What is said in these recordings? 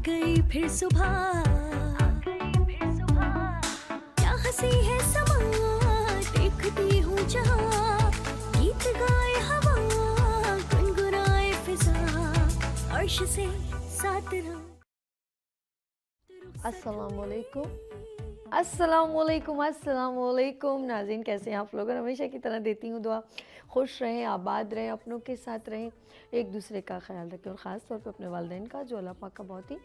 गई फिर सुबह, क्या हंसी है समा, देखती हूँ जहाँ, गीत गाए हवा, गुनगुनाए फिजा, अर्श से साथ रहो। अस्सलामुअलैकुम अस्सलामुअलैकुम अस्सलामुअलैकुम नाज़रीन, कैसे हैं आप लोग। और हमेशा की तरह देती हूँ दुआ, खुश रहें, आबाद रहें, अपनों के साथ रहें, एक दूसरे का ख्याल रखें और ख़ास तौर पे अपने वालिदैन का, जो अल्लाह पाक का बहुत ही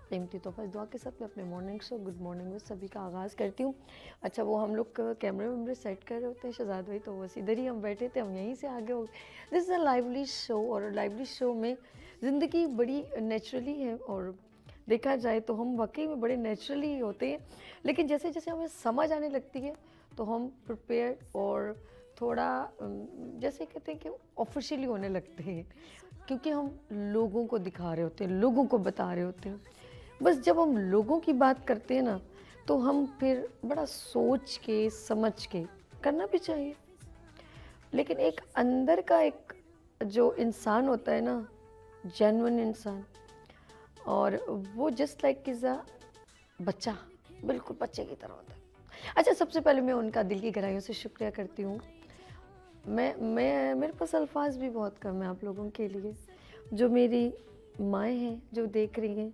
कीमती तोहफ़ा। इस दुआ के साथ मैं अपने मॉर्निंग शो गुड मॉर्निंग में सभी का आगाज़ करती हूँ। अच्छा, वो हम लोग कैमरे वैमरे सेट कर रहे होते हैं शहजाद भाई, तो बस इधर ही हम बैठे थे, हम यहीं से आगे हो। This is a lively show, और लाइवली शो में ज़िंदगी बड़ी नेचुरली है, और देखा जाए तो हम वाकई में बड़े नेचुरली होते हैं, लेकिन जैसे जैसे हमें समझ आने लगती है तो हम प्रिपेयर और थोड़ा जैसे कहते हैं कि ऑफिशियली होने लगते हैं, क्योंकि हम लोगों को दिखा रहे होते हैं, लोगों को बता रहे होते हैं। बस जब हम लोगों की बात करते हैं ना, तो हम फिर बड़ा सोच के समझ के करना भी चाहिए, लेकिन एक अंदर का एक जो इंसान होता है ना, जेन्युइन इंसान, और वो जस्ट लाइक इज़ अ बच्चा, बिल्कुल बच्चे की तरह होता है। अच्छा, सबसे पहले मैं उनका दिल की गहराइयों से शुक्रिया करती हूँ। मैं मेरे पास अल्फाज भी बहुत कम है आप लोगों के लिए, जो मेरी माएँ हैं जो देख रही हैं,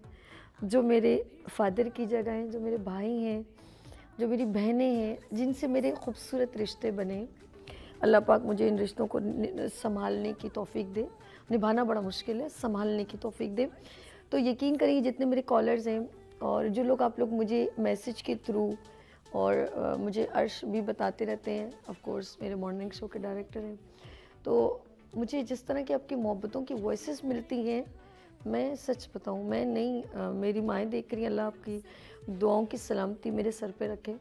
जो मेरे फादर की जगह हैं, जो मेरे भाई हैं, जो मेरी बहनें हैं, जिनसे मेरे खूबसूरत रिश्ते बने। अल्लाह पाक मुझे इन रिश्तों को संभालने की तौफीक दे। निभाना बड़ा मुश्किल है, संभालने की तौफीक दे। तो यकीन करिए, जितने मेरे कॉलर्स हैं और जो लोग आप लोग मुझे मैसेज के थ्रू और मुझे अर्श भी बताते रहते हैं, ऑफ कोर्स मेरे मॉर्निंग शो के डायरेक्टर हैं, तो मुझे जिस तरह की आपकी मोहब्बतों की वॉइसेस मिलती हैं, मैं सच बताऊं, मैं नहीं, मेरी माएँ देख रही हैं, अल्लाह आपकी दुआओं की सलामती मेरे सर पे रखे।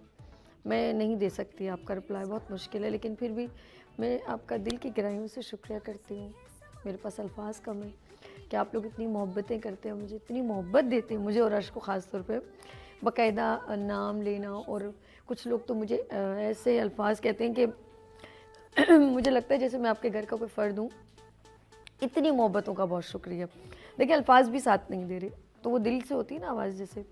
मैं नहीं दे सकती आपका रिप्लाई, बहुत मुश्किल है, लेकिन फिर भी मैं आपका दिल की गहराइयों से शुक्रिया करती हूँ। मेरे पास अल्फाज कम है कि आप लोग इतनी मोहब्बतें करते हैं, मुझे इतनी मोहब्बत देते हैं, मुझे और अर्श को ख़ास तौर पे बाकायदा नाम लेना। और कुछ लोग तो मुझे ऐसे अल्फाज कहते हैं कि मुझे लगता है जैसे मैं आपके घर का कोई फ़र्द हूँ। इतनी मोहब्बतों का बहुत शुक्रिया। देखिए, अल्फाज भी साथ नहीं दे रहे, तो वो दिल से होती है ना आवाज़ जैसे।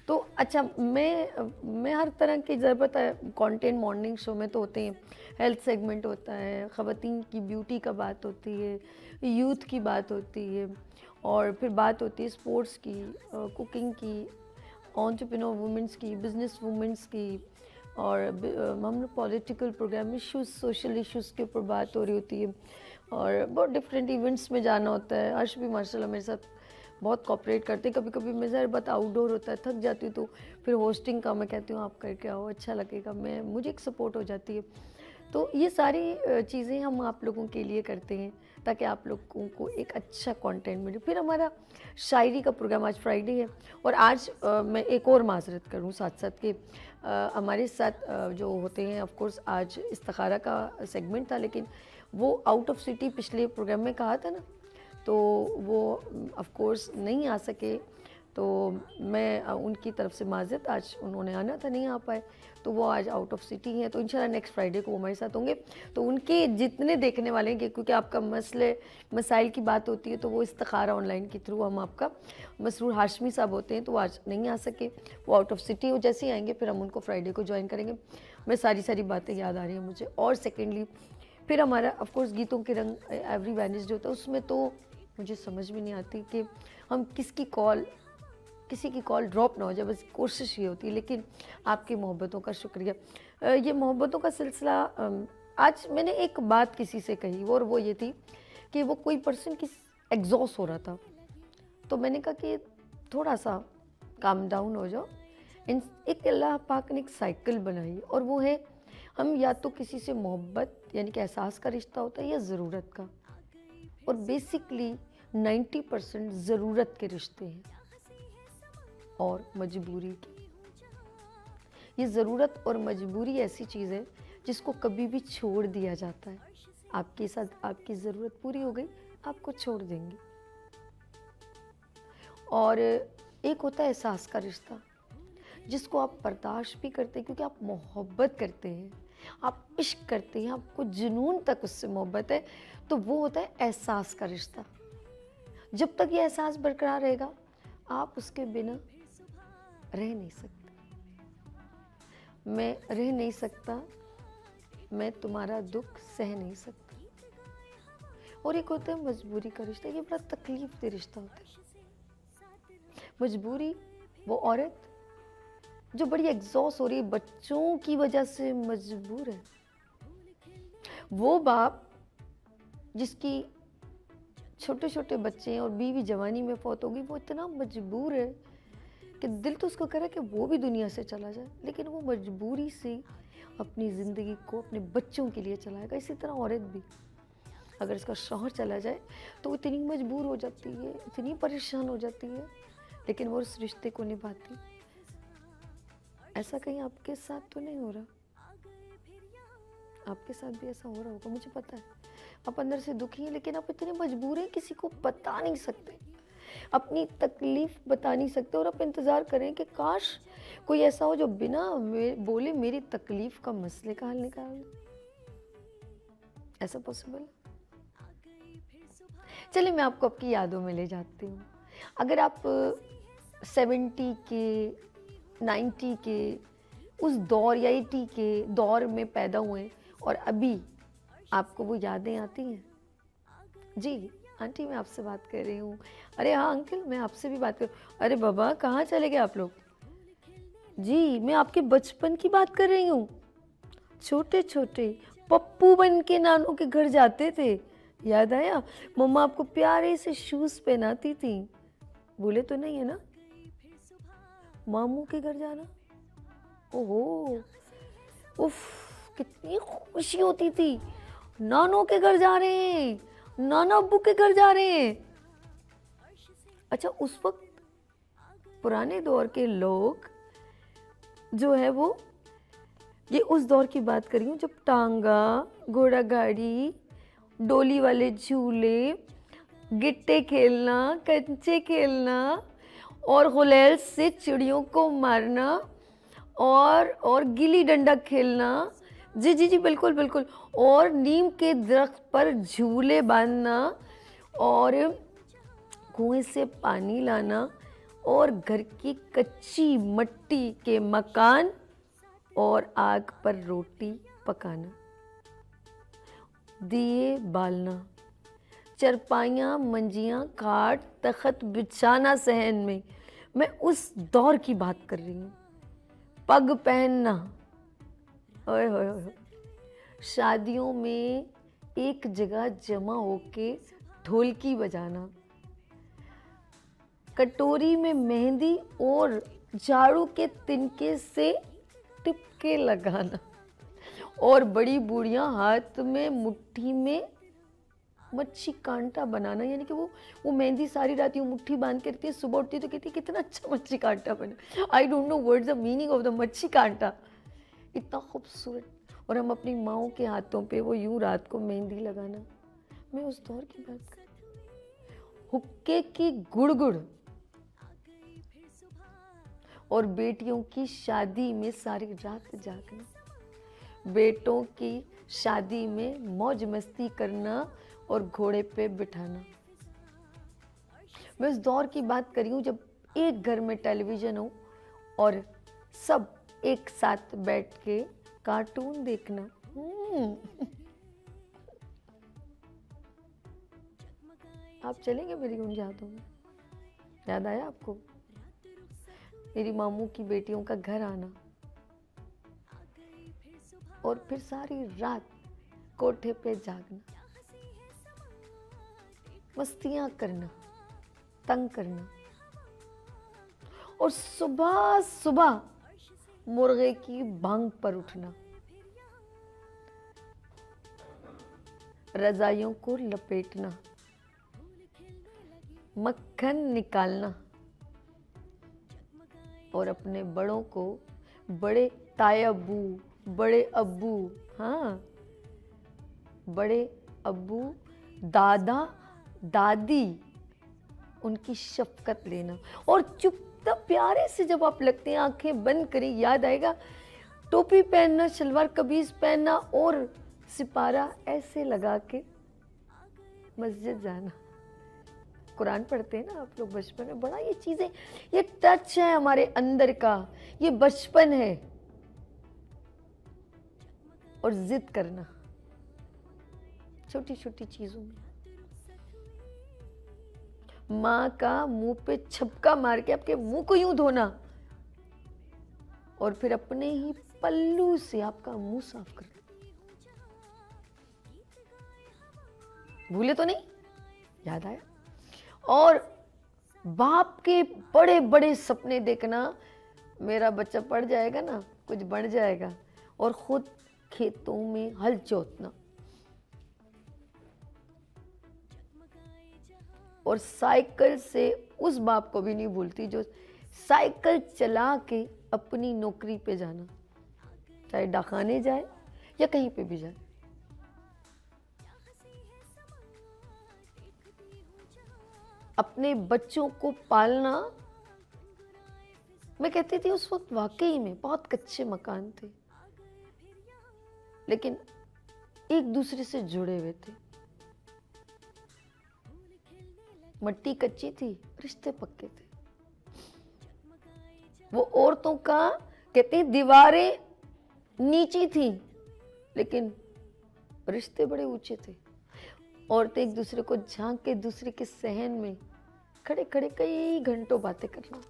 तो अच्छा, मैं हर तरह की ज़रूरत है कंटेंट मॉर्निंग शो में तो होते हैं। हेल्थ सेगमेंट होता है, ख़वातीन की ब्यूटी का बात होती है, यूथ की बात होती है, और फिर बात होती है स्पोर्ट्स की, कुकिंग की, एंटरप्रेन्योर वुमेंस की, बिजनेस वुमेंस की, और हम लोग political program, issues, social issues के ऊपर बात हो रही होती है, और बहुत डिफरेंट इवेंट्स में जाना होता है। अर्श भी माशाल्लाह मेरे साथ बहुत कोऑपरेट करते हैं। कभी कभी मैं ज़रा बात आउटडोर होता है, थक जाती हूँ, तो फिर होस्टिंग का मैं कहती हूँ आप करके आओ, अच्छा लगेगा, मैं मुझे एक सपोर्ट हो जाती है। तो ये सारी चीज़ें हम आप लोगों के लिए करते हैं ताकि आप लोगों को एक अच्छा कंटेंट मिले। फिर हमारा शायरी का प्रोग्राम, आज फ्राइडे है, और आज मैं एक और माजरत करूँ साथ साथ के हमारे साथ जो होते हैं, ऑफ कोर्स आज इस्तिखारा का सेगमेंट था, लेकिन वो आउट ऑफ सिटी पिछले प्रोग्राम में कहा था ना, तो वो ऑफ कोर्स नहीं आ सके। तो मैं उनकी तरफ से माज़रत, आज उन्होंने आना था, नहीं आ पाए, तो वो आज आउट ऑफ सिटी हैं। तो इंशाल्लाह नेक्स्ट फ्राइडे को वो हमारे साथ होंगे। तो उनके जितने देखने वाले हैं, क्योंकि आपका मसाइल की बात होती है, तो वो इस्तिखारा ऑनलाइन के थ्रू हम आपका, मसरूर हाशमी साहब होते हैं, तो वो आज नहीं आ सके, वो आउट ऑफ सिटी हो। जैसे ही आएंगे फिर हम उनको फ्राइडे को ज्वाइन करेंगे। मैं सारी बातें याद आ रही हैं मुझे। और सेकेंडली फिर हमारा ऑफ कोर्स गीतों के रंग एवरी वेडनेसडे होता है, उसमें तो मुझे समझ में नहीं आती कि हम किसी की कॉल ड्रॉप ना हो जाए, बस कोशिश ये होती है। लेकिन आपकी मोहब्बतों का शुक्रिया। ये मोहब्बतों का सिलसिला, आज मैंने एक बात किसी से कही, और वो ये थी कि वो कोई पर्सन की एग्जॉस्ट हो रहा था, तो मैंने कहा कि थोड़ा सा काम डाउन हो जाओ। एक अल्लाह पाक ने एक साइकिल बनाई, और वो है, हम या तो किसी से मोहब्बत यानी कि एहसास का रिश्ता होता है, या ज़रूरत का। और बेसिकली 90% ज़रूरत के रिश्ते हैं और मजबूरी की। ये ज़रूरत और मजबूरी ऐसी चीज़ है जिसको कभी भी छोड़ दिया जाता है। आपके साथ आपकी ज़रूरत पूरी हो गई, आपको छोड़ देंगे। और एक होता है एहसास का रिश्ता, जिसको आप बर्दाश्त भी करते हैं, क्योंकि आप मोहब्बत करते हैं, आप इश्क करते हैं, आपको जुनून तक उससे मोहब्बत है। तो वो होता है एहसास का रिश्ता। जब तक ये एहसास बरकरार रहेगा, आप उसके बिना रह नहीं सकते, मैं रह नहीं सकता, मैं तुम्हारा दुख सह नहीं सकता। और एक होता है मजबूरी का रिश्ता, ये बड़ा तकलीफ दे रिश्ता होता है। मजबूरी, वो औरत जो बड़ी एग्जॉस्ट हो रही है, बच्चों की वजह से मजबूर है। वो बाप जिसकी छोटे छोटे बच्चे हैं और बीवी जवानी में फौत होगी, वो इतना मजबूर है कि दिल तो उसको कह रहा है कि वो भी दुनिया से चला जाए, लेकिन वो मजबूरी से अपनी ज़िंदगी को अपने बच्चों के लिए चलाएगा। इसी तरह औरत भी, अगर इसका शौहर चला जाए तो वो इतनी मजबूर हो जाती है, इतनी परेशान हो जाती है, लेकिन वो उस रिश्ते को निभाती। ऐसा कहीं आपके साथ तो नहीं हो रहा? आपके साथ भी ऐसा हो रहा होगा, मुझे पता है। आप अंदर से दुखी हैं, लेकिन आप इतने मजबूर हैं, किसी को बता नहीं सकते, अपनी तकलीफ बता नहीं सकते, और आप इंतज़ार करें कि काश कोई ऐसा हो जो बिना बोले मेरी तकलीफ का मसले का हल निकाल दे। ऐसा पॉसिबल है? चलिए मैं आपको आपकी यादों में ले जाती हूँ। अगर आप 70 के, 90 के उस दौर या 80 के दौर में पैदा हुए और अभी आपको वो यादें आती हैं? जी आंटी, मैं आपसे बात कर रही हूँ। अरे हाँ अंकल, मैं आपसे भी बात कर। अरे बाबा, कहाँ चले गए आप लोग? जी मैं आपके बचपन की बात कर रही हूँ। छोटे छोटे पप्पू बन के नानों के घर जाते थे, याद आया? मम्मा आपको प्यारे से शूज़ पहनाती थी। भूले तो नहीं है ना? मामू के घर जाना, ओहो उफ, कितनी खुशी होती थी। नानों के घर जा रहे हैं, नाना अब्बू के घर जा रहे हैं। अच्छा, उस वक्त पुराने दौर के लोग जो है वो, ये उस दौर की बात कर रही हूँ जब टांगा, घोड़ा गाड़ी, डोली वाले झूले, गिट्टे खेलना, कंचे खेलना और गुलेल से चिड़ियों को मारना और गिल्ली डंडा खेलना। जी जी जी बिल्कुल बिल्कुल। और नीम के दरख्त पर झूले बांधना और कुएं से पानी लाना और घर की कच्ची मट्टी के मकान और आग पर रोटी पकाना, दिए बालना, चरपाइयाँ, मंजियाँ, खाट, तख्त बिछाना सहन में। मैं उस दौर की बात कर रही हूँ। पग पहनना, ओए होए होए, शादियों में एक जगह जमा होके ढोलकी बजाना, कटोरी में मेहंदी और झाड़ू के तिनके से टिपके लगाना, और बड़ी बूढ़ियां हाथ में मुट्ठी में मच्छी कांटा बनाना। यानी कि वो मेहंदी सारी रात यूँ मुट्ठी बांध के रखती है, सुबह उठती है तो कहती है कितना अच्छा मच्छी कांटा बना। I don't know what's the meaning of the मच्छी कांटा, इतना खूबसूरत। और हम अपनी माओ के हाथों पे वो यूं रात को मेहंदी लगाना। मैं उस दौर की बात कर, हुक्के की गुड़गुड़ और बेटियों की शादी में सारी रात जागना, बेटों की शादी में मौज मस्ती करना और घोड़े पे बिठाना। मैं उस दौर की बात कर रही हूँ जब एक घर में टेलीविज़न हो और सब एक साथ बैठ के कार्टून देखना। आप चलेंगे मेरी उन यादों में? याद आया आपको मेरी मामू की बेटियों का घर आना और फिर सारी रात कोठे पे जागना, मस्तियां करना, तंग करना, और सुबह सुबह मुर्गे की बांग पर उठना, रजाइयों को लपेटना, मक्खन निकालना और अपने बड़ों को बड़े ताए अब्बू, बड़े अब्बू, हाँ बड़े अब्बू, दादा दादी, उनकी शफकत लेना। और चुपचाप प्यारे से जब आप लगते हैं, आंखें बंद करें, याद आएगा टोपी पहनना, शलवार कमीज पहनना और सिपारा ऐसे लगा के मस्जिद जाना। कुरान पढ़ते हैं ना आप लोग बचपन में, बड़ा ये चीज़ें, ये टच है हमारे अंदर का, ये बचपन है। और जिद करना छोटी छोटी चीज़ों में, माँ का मुंह पे छपका मार के आपके मुंह को यूं धोना और फिर अपने ही पल्लू से आपका मुंह साफ करना। भूले तो नहीं? याद आया? और बाप के बड़े बड़े सपने देखना, मेरा बच्चा पढ़ जाएगा ना, कुछ बन जाएगा, और खुद खेतों में हल जोतना। और साइकिल से उस बाप को भी नहीं भूलती जो साइकिल चला के अपनी नौकरी पे जाना, चाहे डाखाने जाए या कहीं पे भी जाए। अपने बच्चों को पालना, मैं कहती थी उस वक्त वाकई में बहुत कच्चे मकान थे, लेकिन एक दूसरे से जुड़े हुए थे। मट्टी कच्ची थी, रिश्ते पक्के थे। वो औरतों का कहते हैं दीवारें नीची थी, लेकिन रिश्ते बड़े ऊंचे थे। औरतें एक दूसरे को झांक के दूसरे के सहन में खड़े खड़े कई घंटों बातें करना।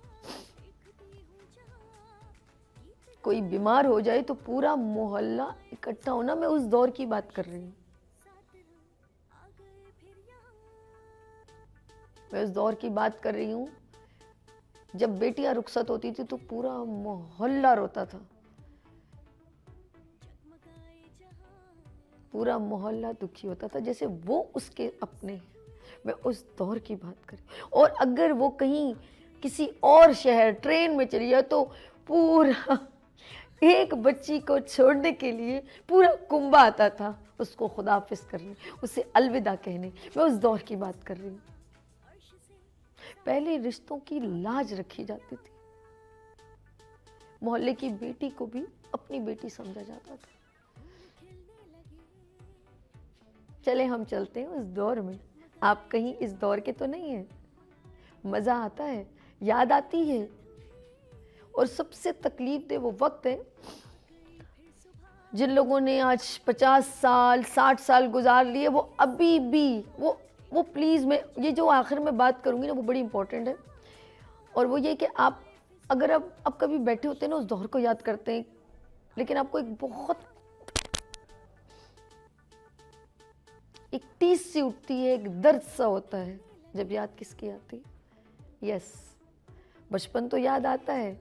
कोई बीमार हो जाए तो पूरा मोहल्ला इकट्ठा होना। मैं उस दौर की बात कर रही हूँ, मैं उस दौर की बात कर रही हूँ जब बेटियां रुखसत होती थी तो पूरा मोहल्ला रोता था, पूरा मोहल्ला दुखी होता था, जैसे वो उसके अपने हैं। मैं उस दौर की बात कर रही हूँ। और अगर वो कहीं किसी और शहर ट्रेन में चली जाए तो पूरा एक बच्ची को छोड़ने के लिए पूरा कुंभा आता था उसको खुदाफिज करने, उसे अलविदा कहने। मैं उस दौर की बात कर रही हूँ। पहले रिश्तों की लाज रखी जाती थी, मोहल्ले की बेटी को भी अपनी बेटी समझा जाता था। चले हम चलते हैं उस दौर में। आप कहीं इस दौर के तो नहीं हैं? मजा आता है, याद आती है। और सबसे तकलीफ दे वो वक्त है जिन लोगों ने आज 50 साल 60 साल गुजार लिए, वो अभी भी वो प्लीज़, मैं ये जो आखिर में बात करूँगी ना वो बड़ी इंपॉर्टेंट है। और वो ये कि आप अगर अब कभी बैठे होते हैं ना उस दौर को याद करते हैं, लेकिन आपको एक बहुत एक टीस सी उठती है, एक दर्द सा होता है जब याद किसकी आती है। यस, बचपन तो याद आता है,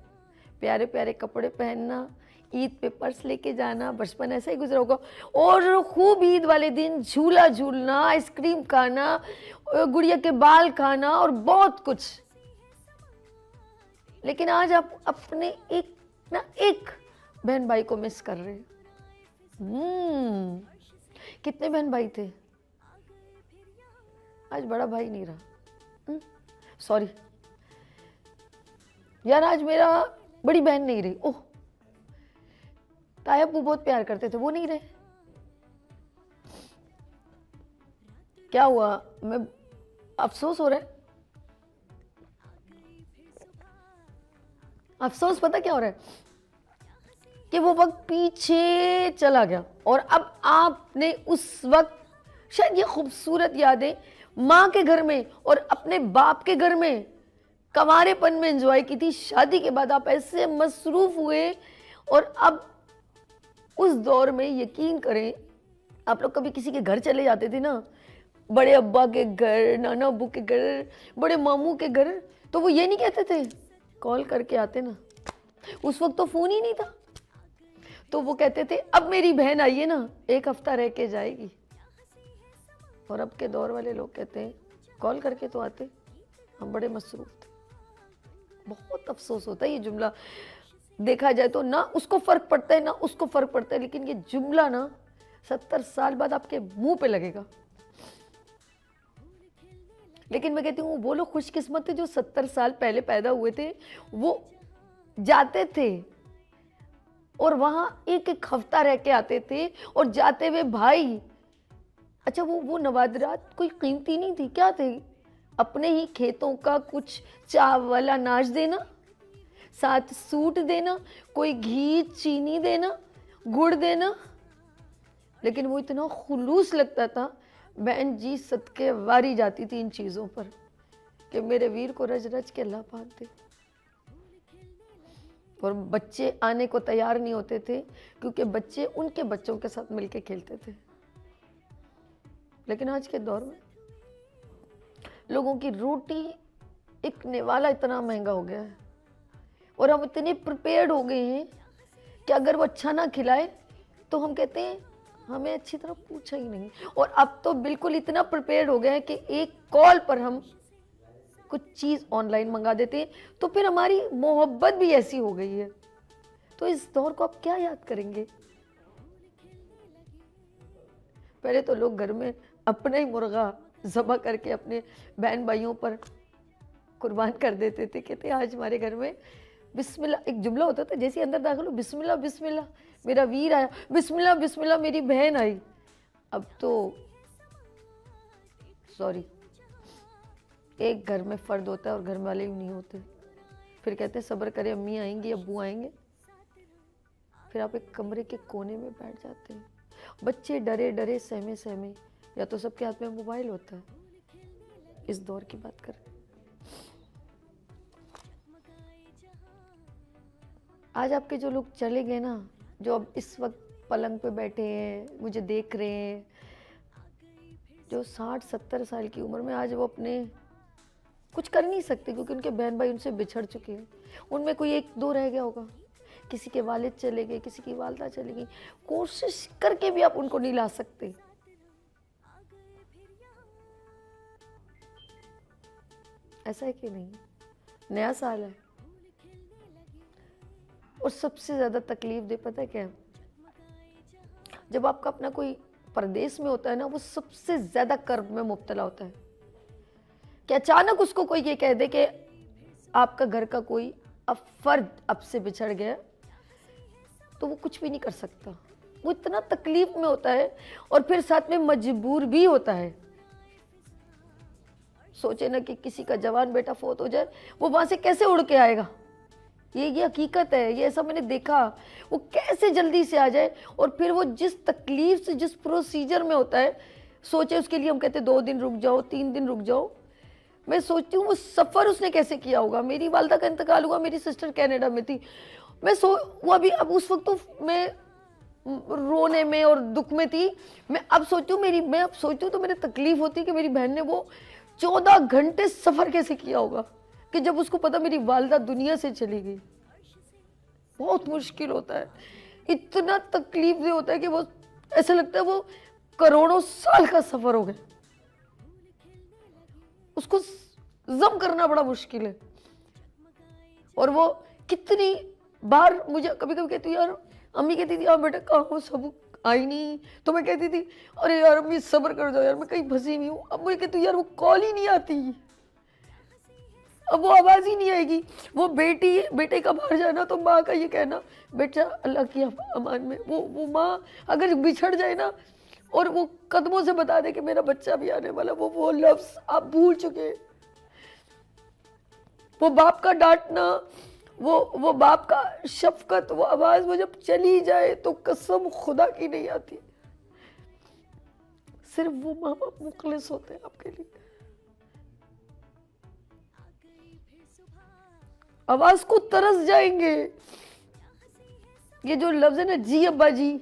प्यारे प्यारे कपड़े पहनना, ईद पे पर्स लेके जाना, बचपन ऐसा ही गुजरा होगा। और खूब ईद वाले दिन झूला झूलना, आइसक्रीम खाना, गुड़िया के बाल खाना और बहुत कुछ। लेकिन आज आप अपने एक बहन भाई को मिस कर रहे हैं। कितने बहन भाई थे? आज बड़ा भाई नहीं रहा, सॉरी यार, आज मेरा बड़ी बहन नहीं रही। ओह, ताया अब्बू बहुत प्यार करते थे, वो नहीं रहे। क्या हुआ? मैं अफसोस हो रहा है, अफसोस पता क्या हो रहा है कि वो वक्त पीछे चला गया और अब आपने उस वक्त शायद ये खूबसूरत यादें माँ के घर में और अपने बाप के घर में कंवारेपन में एंजॉय की थी। शादी के बाद आप ऐसे मसरूफ हुए। और अब उस दौर में यकीन करें, आप लोग कभी किसी के घर चले जाते थे ना, बड़े अब्बा के घर, नाना अब्बू के घर, बड़े मामू के घर, तो वो ये नहीं कहते थे, कॉल करके आते ना, उस वक्त तो फ़ोन ही नहीं था, तो वो कहते थे अब मेरी बहन आई है ना, एक हफ्ता रह के जाएगी। और अब के दौर वाले लोग कहते हैं कॉल करके तो आते, हम बड़े मसरूफ थे। बहुत अफसोस होता है ये जुमला देखा जाए तो, ना उसको फ़र्क पड़ता है ना उसको फ़र्क पड़ता है, लेकिन ये जुमला ना 70 साल बाद आपके मुंह पे लगेगा। लेकिन मैं कहती हूँ वो लोग खुशकिस्मत थे जो 70 साल पहले पैदा हुए थे, वो जाते थे और वहाँ एक एक हफ्ता रह के आते थे। और जाते हुए भाई, अच्छा वो नवादरात कोई कीमती नहीं थी, क्या थे? अपने ही खेतों का कुछ चावल अनाज देना, साथ सूट देना, कोई घी चीनी देना, गुड़ देना। लेकिन वो इतना खुलूस लगता था, बहन जी सदके वारी जाती थी इन चीज़ों पर कि मेरे वीर को रज रज के अल्लाह पाक दे। और बच्चे आने को तैयार नहीं होते थे क्योंकि बच्चे उनके बच्चों के साथ मिलके खेलते थे। लेकिन आज के दौर में लोगों की रोटी एक निवाला इतना महंगा हो गया है और हम इतने प्रिपेयर्ड हो गए हैं कि अगर वो अच्छा ना खिलाए तो हम कहते हैं हमें अच्छी तरह पूछा ही नहीं। और अब तो बिल्कुल इतना प्रिपेयर्ड हो गया है कि एक कॉल पर हम कुछ चीज़ ऑनलाइन मंगा देते हैं, तो फिर हमारी मोहब्बत भी ऐसी हो गई है। तो इस दौर को आप क्या याद करेंगे? पहले तो लोग घर में अपना ही मुर्गा ज़बह करके अपने बहन भाइयों पर कुर्बान कर देते थे। कहते आज हमारे घर में बिस्मिल्लाह, एक जुमला होता था, जैसे अंदर दाखिल हो बिस्मिल्लाह बिस्मिल्लाह मेरा वीर आया, बिस्मिल्लाह बिस्मिल्लाह मेरी बहन आई। अब तो सॉरी, एक घर में फ़र्द होता है और घर वाले ही नहीं होते। फिर कहते हैं सब्र करें, अम्मी आएंगी अब्बू आएंगे। फिर आप एक कमरे के कोने में बैठ जाते हैं, बच्चे डरे डरे सहमे सहमे, या तो सबके हाथ में मोबाइल होता है। इस दौर की बात करें, आज आपके जो लोग चले गए ना, जो अब इस वक्त पलंग पे बैठे हैं, मुझे देख रहे हैं, जो 60-70 साल की उम्र में आज वो अपने कुछ कर नहीं सकते क्योंकि उनके बहन भाई उनसे बिछड़ चुके हैं। उनमें कोई एक दो रह गया होगा, किसी के वालिद चले गए, किसी की वालदा चली गई, कोशिश करके भी आप उनको नहीं ला सकते। ऐसा है कि नहीं? नया साल है और सबसे ज़्यादा तकलीफ दे पता है क्या है? जब आपका अपना कोई परदेश में होता है ना, वो सबसे ज़्यादा कर्ब में मुब्तला होता है कि अचानक उसको कोई ये कह दे कि आपका घर का कोई अब फर्द अब से बिछड़ गया, तो वो कुछ भी नहीं कर सकता। वो इतना तकलीफ में होता है और फिर साथ में मजबूर भी होता है। सोचे ना कि किसी का जवान बेटा फोत हो जाए, वो वहां से कैसे उड़ के आएगा? ये हकीकत है, ये ऐसा मैंने देखा। वो कैसे जल्दी से आ जाए और फिर वो जिस तकलीफ से जिस प्रोसीजर में होता है, सोचे उसके लिए हम कहते 2 दिन रुक जाओ, 3 दिन रुक जाओ। मैं सोचती हूँ वो सफ़र उसने कैसे किया होगा। मेरी वालदा का इंतकाल हुआ, मेरी सिस्टर कनाडा में थी, वो अभी अब उस वक्त तो मैं रोने में और दुख में थी। मैं अब सोचती हूँ तो मेरी तकलीफ होती कि मेरी बहन ने वो 14 घंटे सफ़र कैसे किया होगा कि जब उसको पता मेरी वालदा दुनिया से चली गई। बहुत मुश्किल होता है, इतना तकलीफ दे होता है कि वो ऐसा लगता है वो करोड़ों साल का सफ़र हो गया, उसको जम करना बड़ा मुश्किल है। और वो कितनी बार मुझे कभी कभी कहती यार, अम्मी कहती थी यार बेटा कहाँ हो, सब आई नहीं, तो मैं कहती थी अरे यार अम्मी सब्र कर जाओ यार, मैं कहीं फंसी हुई हूँ। अब मुझे कहती यार वो कॉल ही नहीं आती, अब वो आवाज़ ही नहीं आएगी। वो बेटे का बाहर जाना तो माँ का ये कहना बेटा अल्लाह की अमान में, वो माँ अगर बिछड़ जाए ना और वो कदमों से बता दे कि मेरा बच्चा भी आने वाला, वो लफ्ज़ आप भूल चुके। वो बाप का डांटना, वो बाप का शफकत, वो आवाज़ वो जब चली जाए तो कसम खुदा की नहीं आती। सिर्फ वो माँ बाप मुखलिस होते हैं आपके लिए। आवाज़ को तरस जाएंगे। ये जो लफ्ज़ है ना, जी अब्बा जी,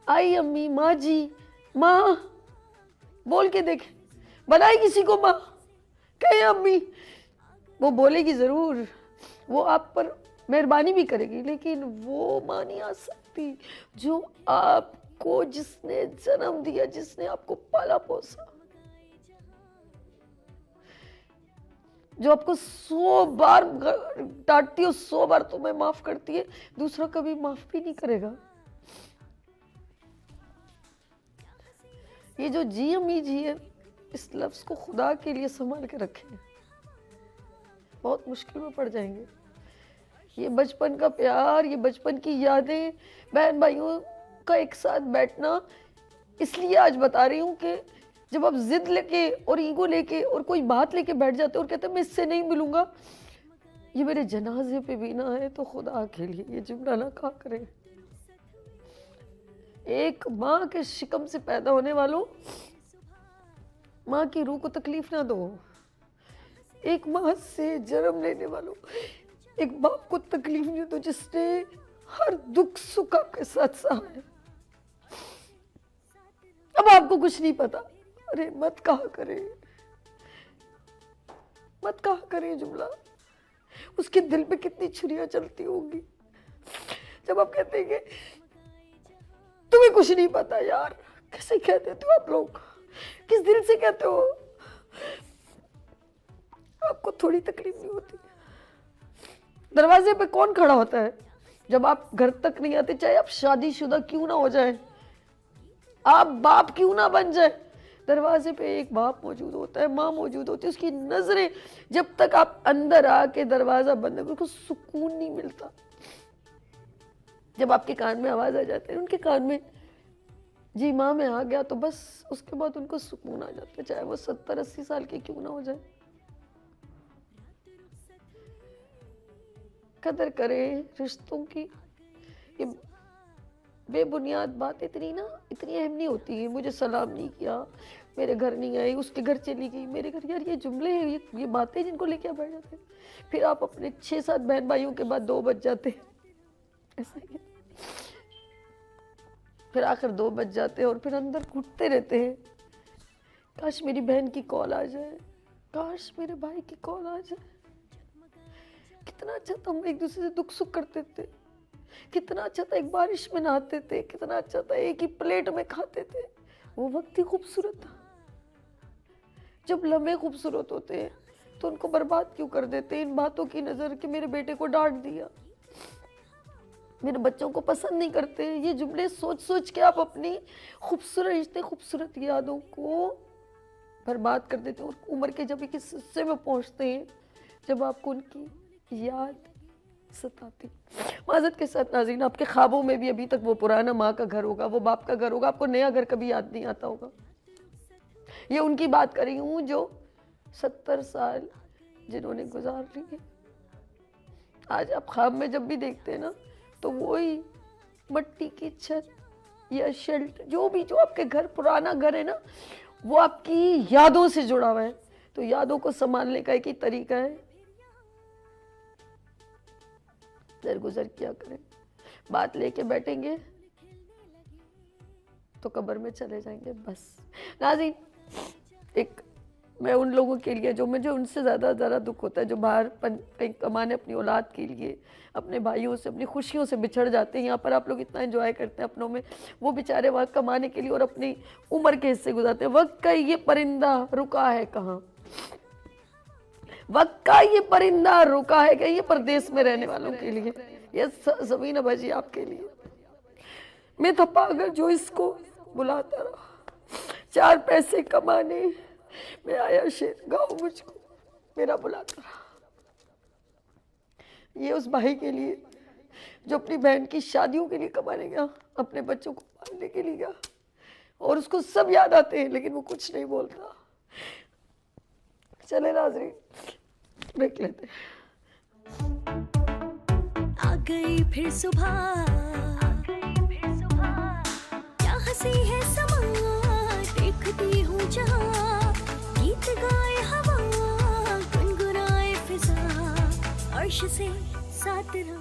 आई अम्मी, माँ जी, माँ बोल के देखे, बनाए किसी को माँ, कहे अम्मी, वो बोलेगी ज़रूर, वो आप पर मेहरबानी भी करेगी, लेकिन वो माँ नहीं आ सकती जो आपको, जिसने जन्म दिया, जिसने आपको पाला पोसा, जो आपको 100 बार डांटती है, 100 बार तुम्हें माफ करती है, दूसरा कभी माफ भी नहीं करेगा। ये जो जी अम्मी जी है, इस लफ्ज़ को खुदा के लिए संभाल के रखें, बहुत मुश्किल में पड़ जाएंगे। ये बचपन का प्यार, ये बचपन की यादें, बहन भाइयों का एक साथ बैठना, इसलिए आज बता रही हूँ कि जब आप जिद लेके और ईगो लेके और कोई बात लेके बैठ जाते हो और कहते हैं मैं इससे नहीं मिलूंगा, ये मेरे जनाजे पे भी ना है तो खुदा के लिए ये जुमला ना कहा करें। एक माँ के शिकम से पैदा होने वालों, माँ की रूह को तकलीफ ना दो। एक माँ से जन्म लेने वालों, एक बाप को तकलीफ नहीं दो जिसने हर दुख सुख आपके साथ सहा है। अब आपको कुछ नहीं पता, अरे मत कहा करें, मत कहा करें जुमला। उसके दिल पे कितनी छुरियां चलती होंगी जब आप कहते हैं कि तुम्हें कुछ नहीं पता। यार कैसे कहते हो आप लोग, किस दिल से कहते हो? आपको थोड़ी तकलीफ नहीं होती? दरवाजे पे कौन खड़ा होता है जब आप घर तक नहीं आते? चाहे आप शादीशुदा क्यों ना हो जाए, आप बाप क्यों ना बन जाए, दरवाजे पे एक बाप मौजूद होता है, माँ मौजूद होती है। उसकी नजरें जब तक आप अंदर आके दरवाजा बंद करो, उसको सुकून नहीं मिलता। जब आपके कान में आवाज आ जाती है, उनके कान में जी माँ में आ गया, तो बस उसके बाद उनको सुकून आ जाता है, चाहे वो 70-80 साल के क्यों ना हो जाए। कदर करें रिश्तों की। ये बेबुनियाद बात इतनी अहम नहीं होती है। मुझे सलाम नहीं किया, मेरे घर नहीं आई, उसके घर चली गई, मेरे घर। यार ये जुमले हैं, ये बातें जिनको लेके आप बैठ जाते हैं। फिर आप अपने 6-7 बहन भाइयों के बाद 2 बज जाते हैं, ऐसा ही। फिर आखिर 2 बज जाते हैं और फिर अंदर घुटते रहते हैं, काश मेरी बहन की कॉल आ जाए, काश मेरे भाई की कॉल आ जाए। कितना अच्छा था हम एक दूसरे से दुख सुख करते थे, कितना अच्छा था एक बारिश में नहाते थे, कितना अच्छा था एक ही प्लेट में खाते थे। वो वक्त ही खूबसूरत था। जब लम्हे खूबसूरत होते हैं तो उनको बर्बाद क्यों कर देते हैं इन बातों की नजर कि मेरे बेटे को डांट दिया, मेरे बच्चों को पसंद नहीं करते। ये जुमले सोच सोच के आप अपनी खूबसूरत रिश्ते, खूबसूरत यादों को बर्बाद कर देते हैं। उम्र के जब एक हिस्से में पहुंचते हैं जब आपको उनकी याद सताती। माज़रत के साथ नाज़रीन, आपके ख्वाबों में भी अभी तक वो पुराना माँ का घर होगा, वो बाप का घर होगा, आपको नया घर कभी याद नहीं आता होगा। ये उनकी बात कर रही हूँ जो 70 साल जिन्होंने गुजार लिए। आज आप ख्वाब में जब भी देखते हैं ना, तो वही मट्टी की छत या शेल्टर, जो आपके घर पुराना घर है ना, वो आपकी यादों से जुड़ा हुआ है। तो यादों को संभालने का एक ही तरीका है, दरगुजर किया करें। बात लेके बैठेंगे तो कब्र में चले जाएंगे बस। नाज़रीन, एक मैं उन लोगों के लिए जो मुझे उनसे ज़्यादा दुख होता है, जो बाहर कहीं कमाने अपनी औलाद के लिए, अपने भाइयों से, अपनी खुशियों से बिछड़ जाते हैं। यहाँ पर आप लोग इतना एंजॉय करते हैं अपनों में, वो बेचारे वहाँ कमाने के लिए और अपनी उम्र के हिस्से गुजारते हैं। वक्त का ये परिंदा रुका है कहाँ, वक्त का ये परिंदा रुका है कहीं, ये परदेश में रहने वालों के लिए, ये ज़मीन बाजी आपके लिए। मैं था पागल जो इसको बुलाता रहा, 4 पैसे कमाने मैं आया शेर गाँव, मुझको मेरा बुलाता रहा। ये उस भाई के लिए जो अपनी बहन की शादियों के लिए कमाने गया, अपने बच्चों को पालने के लिए गया, और उसको सब याद आते हैं लेकिन वो कुछ नहीं बोलता। चले नाज़रीन, देख लेते हैं। आ गई फिर सुबह, क्या हंसी है समा, देखती हूँ जहाँ, गीत गाए हवा, गुनगुनाए फिजा, अर्श से साथ रहो।